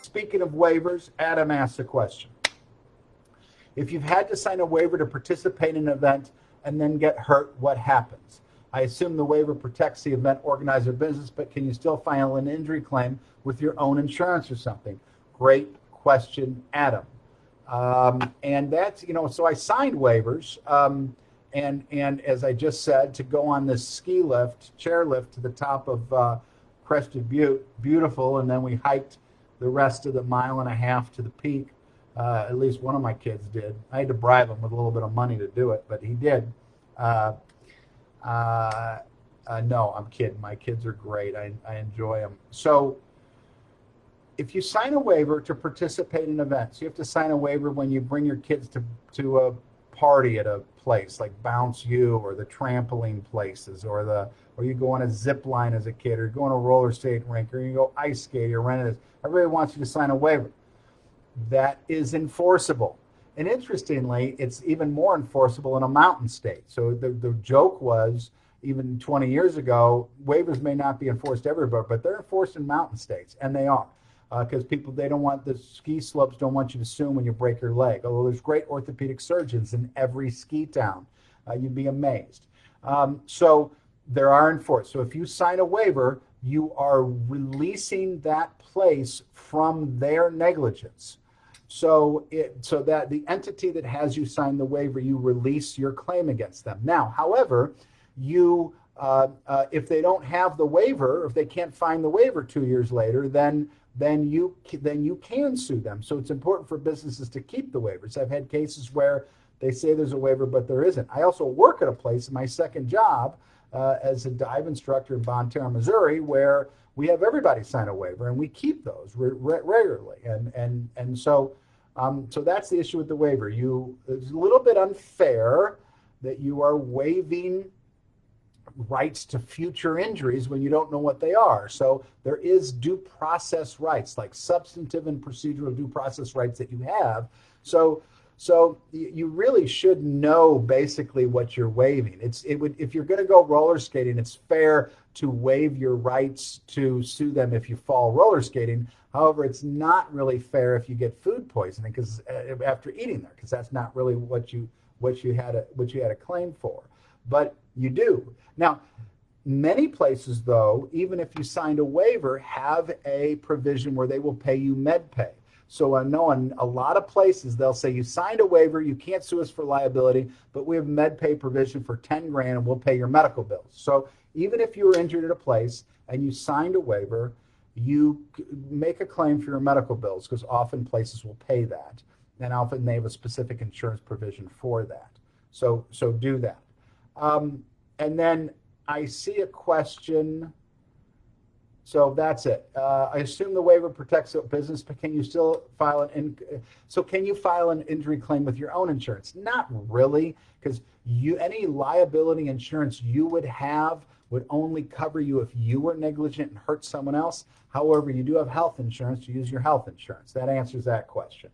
speaking of waivers, Adam asked a question. If you've had to sign a waiver to participate in an event and then get hurt, what happens? I assume the waiver protects the event organizer business, but can you still file an injury claim with your own insurance or something? Great question, Adam. And that's, so I signed waivers. And as I just said, to go on this ski lift, chair lift to the top of Crested Butte, beautiful. And then we hiked the rest of the 1.5 miles to the peak. At least one of my kids did. I had to bribe him with a little bit of money to do it, but he did. No, I'm kidding. My kids are great. I enjoy them. So if you sign a waiver to participate in events, you have to sign a waiver when you bring your kids to a party at a place like Bounce U or the trampoline places, or you go on a zip line as a kid, or you go on a roller skating rink, or you go ice skate, or rent it. Everybody wants you to sign a waiver. That is enforceable. And interestingly, it's even more enforceable in a mountain state. So the joke was, even 20 years ago, waivers may not be enforced everywhere, but they're enforced in mountain states, and they are. Because they don't want, the ski slopes don't want you to sue when you break your leg. Although there's great orthopedic surgeons in every ski town. You'd be amazed. So there are enforced. So if you sign a waiver, you are releasing that place from their negligence. So that the entity that has you sign the waiver, you release your claim against them. Now, however, you if they don't have the waiver, if they can't find the waiver 2 years later, then you can sue them. So it's important for businesses to keep the waivers. I've had cases where they say there's a waiver, but there isn't. I also work at a place in my second job as a dive instructor in Bonne Terre, Missouri, where we have everybody sign a waiver, and we keep those regularly. And so that's the issue with the waiver. It's a little bit unfair that you are waiving rights to future injuries when you don't know what they are. So there is due process rights, like substantive and procedural due process rights that you have. So you really should know basically what you're waiving. If you're going to go roller skating, it's fair to waive your rights to sue them if you fall roller skating. However, it's not really fair if you get food poisoning because after eating there, because that's not really what you had a claim for. But you do. Now, many places, though, even if you signed a waiver, have a provision where they will pay you med pay. So I know in a lot of places they'll say you signed a waiver, you can't sue us for liability, but we have med pay provision for $10,000 and we'll pay your medical bills. So even if you were injured at a place and you signed a waiver, you make a claim for your medical bills because often places will pay that, and often they have a specific insurance provision for that. So do that. And then I see a question. So that's it. I assume the waiver protects the business, but can you still file can you file an injury claim with your own insurance? Not really, because any liability insurance you would have would only cover you if you were negligent and hurt someone else. However, you do have health insurance. You use your health insurance. That answers that question.